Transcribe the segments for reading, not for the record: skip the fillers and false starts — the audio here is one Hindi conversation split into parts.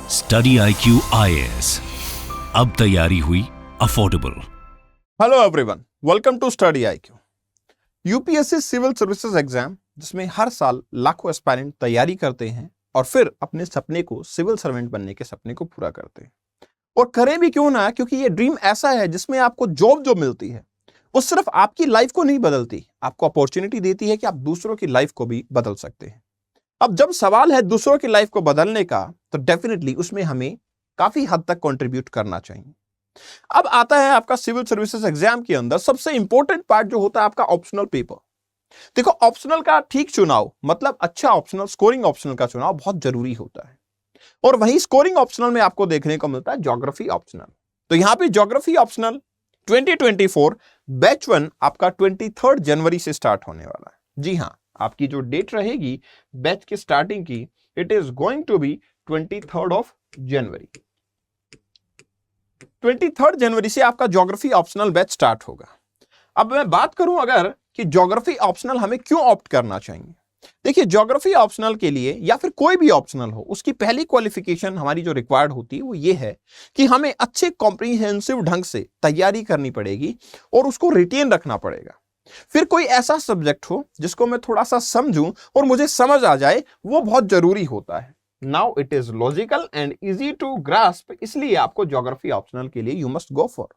स्टडी IQ IAS, अब तैयारी हुई affordable. Hello everyone, welcome to study IQ। UPSC civil services exam, जिसमें हर साल लाखों एस्पायरेंट तैयारी करते हैं और फिर अपने सपने को, सिविल सर्वेंट बनने के सपने को पूरा करते हैं। और करें भी क्यों ना, क्योंकि ये ड्रीम ऐसा है जिसमें आपको जॉब जो मिलती है वो सिर्फ आपकी लाइफ को नहीं बदलती, आपको अपॉर्चुनिटी देती है कि आप दूसरों की लाइफ को भी बदल सकते हैं। अब जब सवाल है दूसरों की लाइफ को बदलने का, तो डेफिनेटली उसमें हमें काफी हद तक कंट्रीब्यूट करना चाहिए। अब आता है आपका सिविल सर्विसेज एग्जाम के अंदर सबसे इंपॉर्टेंट पार्ट जो होता है आपका ऑप्शनल पेपर। देखो, ऑप्शनल का ठीक चुनाव, मतलब अच्छा ऑप्शनल, स्कोरिंग ऑप्शनल का चुनाव बहुत जरूरी होता है। और वहीं स्कोरिंग ऑप्शनल में आपको देखने को मिलता है ज्योग्राफी ऑप्शनल। तो यहां पे ज्योग्राफी ऑप्शनल 2024 बैच 1 आपका 23 जनवरी से स्टार्ट होने वाला है। जी हां, आपकी जो डेट रहेगी बैच के स्टार्टिंग की, it is going to be 23 January. 23 जनवरी से आपका ज्योग्राफी ऑप्शनल बैच स्टार्ट होगा। अब मैं बात करूं अगर कि ज्योग्राफी ऑप्शनल हमें क्यों ऑप्ट करना चाहिए। देखिए, ज्योग्राफी ऑप्शनल के लिए या फिर कोई भी ऑप्शनल हो, उसकी पहली क्वालिफिकेशन हमारी जो रिक्वायर्ड होती है वो ये है कि हमें अच्छे कॉम्प्रिहेंसिव ढंग से तैयारी करनी पड़ेगी और उसको रिटेन रखना पड़ेगा। फिर कोई ऐसा सब्जेक्ट हो जिसको मैं थोड़ा सा समझूं और मुझे समझ आ जाए, वो बहुत जरूरी होता है। Now it is logical and easy to grasp, इसलिए आपको ज्योग्राफी ऑप्शनल के लिए यू मस्ट गो फॉर।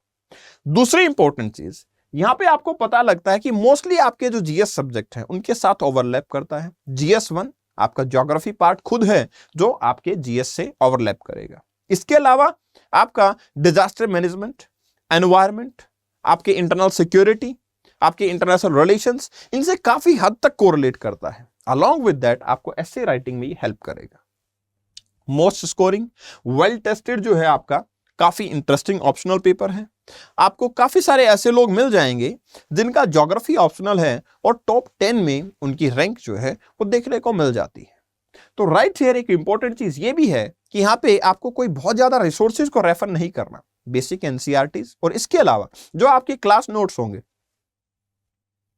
दूसरी इंपॉर्टेंट चीज, यहां पे आपको पता लगता है कि मोस्टली आपके जो जीएस सब्जेक्ट है उनके साथ ओवरलैप करता है। GS1 आपका ज्योग्राफी पार्ट खुद है जो आपके जीएस से ओवरलैप करेगा। इसके अलावा आपका डिजास्टर मैनेजमेंट, एनवायरमेंट, आपके इंटरनल सिक्योरिटी, आपके इंटरनेशनल रिलेशंस, इनसे काफी हद तक कोरिलेट करता है। अलॉन्ग विद दैट आपको एसे राइटिंग में हेल्प करेगा। मोस्ट स्कोरिंग, वेल टेस्टेड जो है आपका, काफी इंटरेस्टिंग ऑप्शनल पेपर है। आपको काफी सारे ऐसे लोग मिल जाएंगे जिनका ज्योग्राफी ऑप्शनल है और टॉप 10 में उनकी रैंक जो है वो देखने को मिल जाती है। तो राइट हियर एक इंपॉर्टेंट चीज ये भी है कि यहां पे आपको कोई बहुत ज्यादा रिसोर्सेज को रेफर नहीं करना, बेसिक एनसीईआरटीज और इसके अलावा जो आपके क्लास नोट्स होंगे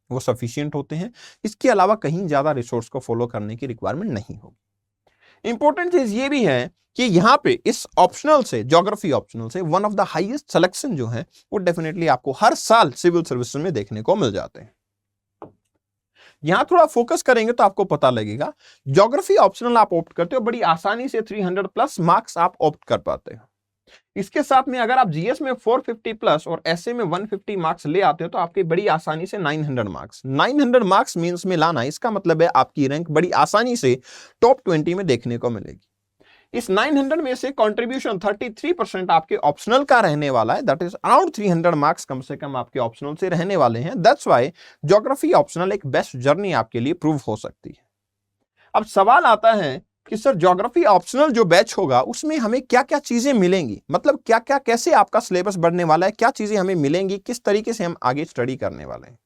वो सफिशिएंट होते हैं। इसके अलावा कहीं ज्यादा रिसोर्स को फॉलो करने की रिक्वायरमेंट नहीं होगी। इंपॉर्टेंट चीज ये भी है कि यहां पे इस ऑप्शनल से, ज्योग्राफी ऑप्शनल से, one of the highest selection जो है वो डेफिनेटली आपको हर साल सिविल सर्विस में देखने को मिल जाते हैं। यहां थोड़ा फोकस करेंगे तो आपको पता लगेगा, ज्योग्राफी ऑप्शनल आप ऑप्ट करते हो, बड़ी आसानी से 300+ मार्क्स आप ऑप्ट कर पाते हो। इसके साथ में अगर आप जीएस में 450+ और एसए में 150 मार्क्स ले आते हो तो आपके बड़ी आसानी से 900 मार्क्स, 900 मार्क्स मींस में लाना, इसका मतलब है आपकी रैंक बड़ी आसानी से टॉप 20 में देखने को मिलेगी। इस 900 में से कंट्रीब्यूशन 33% आपके ऑप्शनल का रहने वाला है। दैट इज अराउंड 300 मार्क्स कम से कम आपके ऑप्शनल से रहने वाले हैं। दैट्स व्हाई ज्योग्राफी ऑप्शनल एक बेस्ट जर्नी आपके लिए प्रूव हो सकती है। अब सवाल आता है कि सर ज्योग्राफी ऑप्शनल जो बैच होगा उसमें हमें क्या क्या चीजें मिलेंगी, मतलब क्या क्या, कैसे आपका सिलेबस बढ़ने वाला है, क्या चीजें हमें मिलेंगी, किस तरीके से हम आगे स्टडी करने वाले हैं।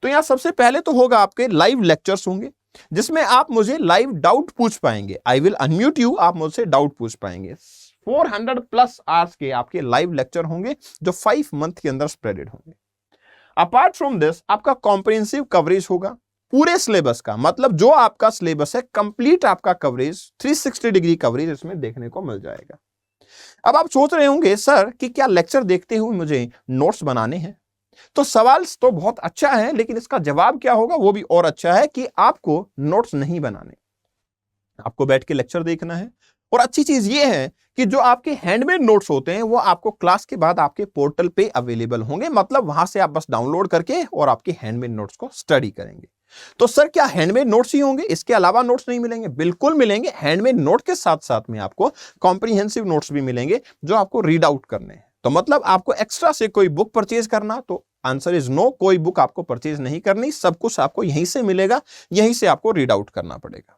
तो यहां सबसे पहले तो होगा आपके लाइव लेक्चर्स होंगे जिसमें आप मुझे लाइव डाउट पूछ पाएंगे। आई विल अनम्यूट यू, आप मुझसे डाउट पूछ पाएंगे। 400+ आवर्स के आपके लाइव लेक्चर होंगे जो 5 मंथ के अंदर स्प्रेडेड होंगे। अपार्ट फ्रॉम दिस आपका कॉम्प्रिहेंसिव कवरेज होगा पूरे सिलेबस का, मतलब जो आपका सिलेबस है कंप्लीट आपका कवरेज, 360 डिग्री कवरेज इसमें देखने को मिल जाएगा। अब आप सोच रहे होंगे सर कि क्या लेक्चर देखते हुए मुझे नोट्स बनाने हैं। तो सवाल तो बहुत अच्छा है, लेकिन इसका जवाब क्या होगा वो भी और अच्छा है कि आपको नोट्स नहीं बनाने, आपको बैठ के लेक्चर देखना है। और अच्छी चीज ये है कि जो आपके हैंडमेड नोट्स होते हैं वो आपको क्लास के बाद आपके पोर्टल पे अवेलेबल होंगे, मतलब वहां से आप बस डाउनलोड करके और आपके हैंडमेड नोट्स को स्टडी करेंगे। तो सर क्या हैंडमेड नोट्स ही होंगे, इसके अलावा नोट्स नहीं मिलेंगे? बिल्कुल मिलेंगे। हैंडमेड नोट के साथ साथ में आपको कॉम्प्रिहेंसिव नोट्स भी मिलेंगे जो आपको रीड आउट करने हैं। तो मतलब आपको एक्स्ट्रा से कोई बुक परचेज करना, तो आंसर इज नो, कोई बुक आपको परचेज नहीं करनी, सब कुछ आपको यहीं से मिलेगा, यहीं से आपको रीड आउट करना पड़ेगा।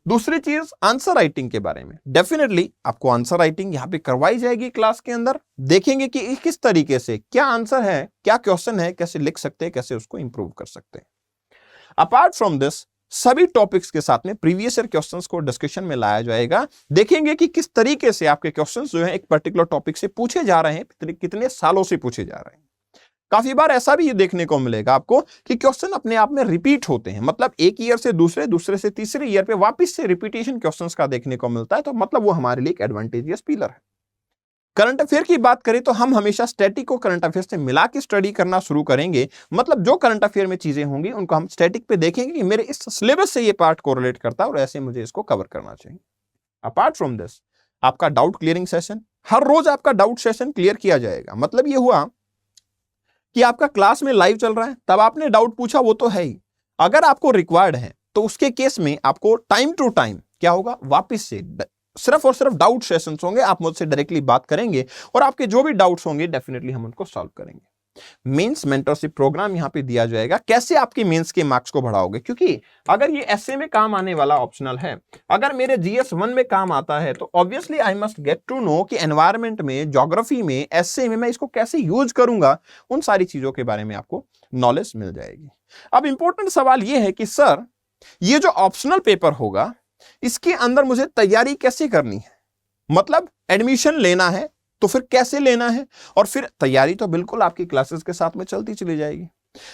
दूसरी चीज आंसर राइटिंग के बारे में, डेफिनेटली आपको आंसर राइटिंग यहां पे करवाई जाएगी क्लास के अंदर। देखेंगे कि किस तरीके से, क्या आंसर है, क्या क्वेश्चन है, कैसे लिख सकते हैं, कैसे उसको इंप्रूव कर सकते हैं। अपार्ट फ्रॉम दिस सभी टॉपिक्स के साथ में प्रीवियस ईयर क्वेश्चंस को डिस्कशन में लाया जाएगा। देखेंगे कि किस तरीके से आपके क्वेश्चंस जो है एक पर्टिकुलर टॉपिक से पूछे जा रहे हैं, कितने सालों से पूछे जा रहे हैं। काफी बार ऐसा भी देखने को मिलेगा आपको कि क्वेश्चन अपने आप में रिपीट होते हैं, मतलब एक ईयर से दूसरे, दूसरे से तीसरे ईयर पे वापस से रिपीटेशन क्वेश्चंस का देखने को मिलता है, तो मतलब वो हमारे लिए एक एडवांटेजियस पिलर है। करंट अफेयर की बात करें तो हम हमेशा स्टैटिक को करंट अफेयर से मिला के स्टडी करना शुरू करेंगे, मतलब जो करंट अफेयर में चीजें होंगी उनको हम स्टैटिक पे देखेंगे कि मेरे इस सिलेबस से ये पार्ट कोरिलेट करता है और ऐसे मुझे इसको कवर करना चाहिए। अपार्ट फ्रॉम दिस, आपका डाउट क्लियरिंग सेशन, हर रोज आपका डाउट सेशन क्लियर किया जाएगा। मतलब ये हुआ कि आपका क्लास में लाइव चल रहा है, तब आपने डाउट पूछा, वो तो है ही, अगर आपको रिक्वायर्ड है तो उसके केस में आपको टाइम टू टाइम क्या होगा, वापस से सिर्फ और सिर्फ डाउट सेशंस होंगे, आप मुझसे डायरेक्टली बात करेंगे और आपके जो भी डाउट्स होंगे डेफिनेटली हम उनको सॉल्व करेंगे। मेंस मेंटरशिप प्रोग्राम यहां पे दिया जाएगा, कैसे आपके मेंस के मार्क्स को बढ़ाओगे, क्योंकि अगर ये एसए में काम आने वाला ऑप्शनल है, अगर मेरे जीएस 1 में काम आता है तो obviously I must get to know कि एनवायरमेंट में, ज्योग्राफी में, एसए में मैं इसको कैसे यूज करूंगा, उन सारी चीजों के बारे में आपको नॉलेज मिल जाएगी। अब इंपॉर्टेंट सवाल ये है कि सर ये जो ऑप्शनल पेपर होगा इसके अंदर मुझे तैयारी कैसे करनी है, मतलब एडमिशन लेना है तो फिर कैसे लेना है, और फिर तैयारी तो बिल्कुल आपकी क्लासेस के साथ में चलती चली जाएगी।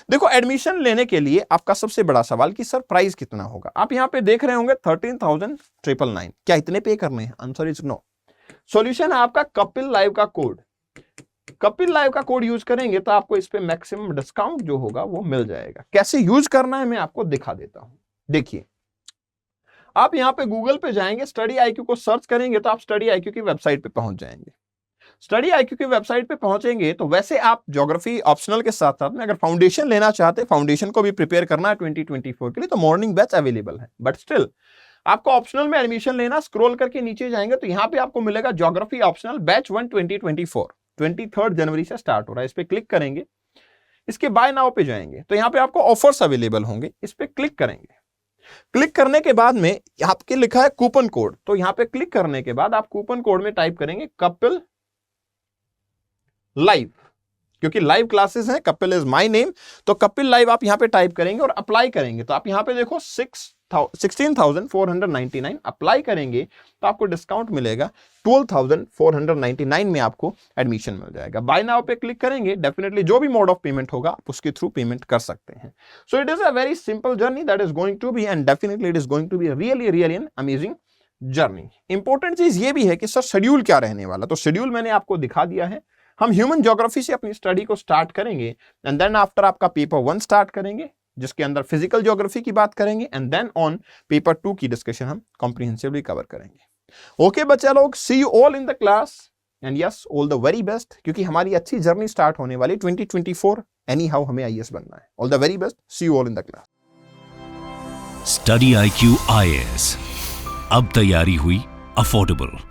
देखो, एडमिशन लेने के लिए आपका सबसे बड़ा सवाल कि सर प्राइस कितना होगा। आप यहां पे देख रहे होंगे 13,999, क्या इतने पे करने हैं? Answer is no. सॉल्यूशन है आपका कपिल लाइव का कोड। कपिल लाइव का कोड यूज करेंगे तो आपको इस पे मैक्सिमम डिस्काउंट जो होगा वो मिल जाएगा। कैसे यूज करना है मैं आपको दिखा देता हूं। देखिए, आप यहां पे गूगल पे जाएंगे, स्टडी आईक्यू को सर्च करेंगे तो आप स्टडी आईक्यू की वेबसाइट पे पहुंच जाएंगे। स्टडी आईक्यू की वेबसाइट पे पहुंचेंगे तो वैसे आप ज्योग्राफी ऑप्शनल के साथ साथ में अगर फाउंडेशन लेना चाहते हैं, फाउंडेशन को भी प्रिपेयर करना है 2024 के लिए, तो मॉर्निंग बैच अवेलेबल है। बट स्टिल आपको ऑप्शनल में एडमिशन लेना, स्क्रॉल करके नीचे जाएंगे तो यहां पे आपको मिलेगा ज्योग्राफी ऑप्शनल बैच 1 2024, 23 जनवरी से स्टार्ट हो रहा है। इस पे क्लिक करेंगे, इसके बाय नाउ पे जाएंगे तो यहां पे आपको ऑफर्स अवेलेबल होंगे, इस पे क्लिक करेंगे। क्लिक करने के बाद में आपके लिखा है कूपन कोड, तो यहां पे क्लिक करने के बाद आप कूपन कोड में टाइप करेंगे कपिल लाइव, क्योंकि लाइव क्लासेस हैं, कपिल इज माय नेम, तो कपिल लाइव आप यहां पे टाइप करेंगे और अप्लाई करेंगे तो आप यहां पे देखो 16,499 अप्लाई करेंगे तो आपको डिस्काउंट मिलेगा, 12,499 में आपको एडमिशन मिल जाएगा। बाय नाउ पे क्लिक करेंगे, डेफिनेटली जो भी मोड ऑफ पेमेंट होगा आप उसके थ्रू पेमेंट कर सकते हैं। So it is a very simple journey that is going to be, and definitely it is going to be really an amazing journey. Important चीज ये भी है कि सर शेड्यूल क्या रहने वाला, तो शेड्यूल मैंने आपको दिखा दिया है। हम ह्यूमन ज्योग्राफी से अपनी स्टडी को स्टार्ट करेंगे एंड देन आफ्टर आपका पेपर 1 स्टार्ट करेंगे जिसके अंदर फिजिकल ज्योग्राफी की बात करेंगे, एंड देन ऑन पेपर 2 की डिस्कशन हम कॉम्प्रिहेंसिवली कवर करेंगे। ओके बच्चा लोग, see you all in the class and yes, all the very best, क्योंकि हमारी अच्छी जर्नी स्टार्ट होने वाली 2024, एनी हाउ हमें आईएएस बनना है। All the very best, see you all in the class. Study IQ IAS, अब तैयारी हुई अफोर्डेबल।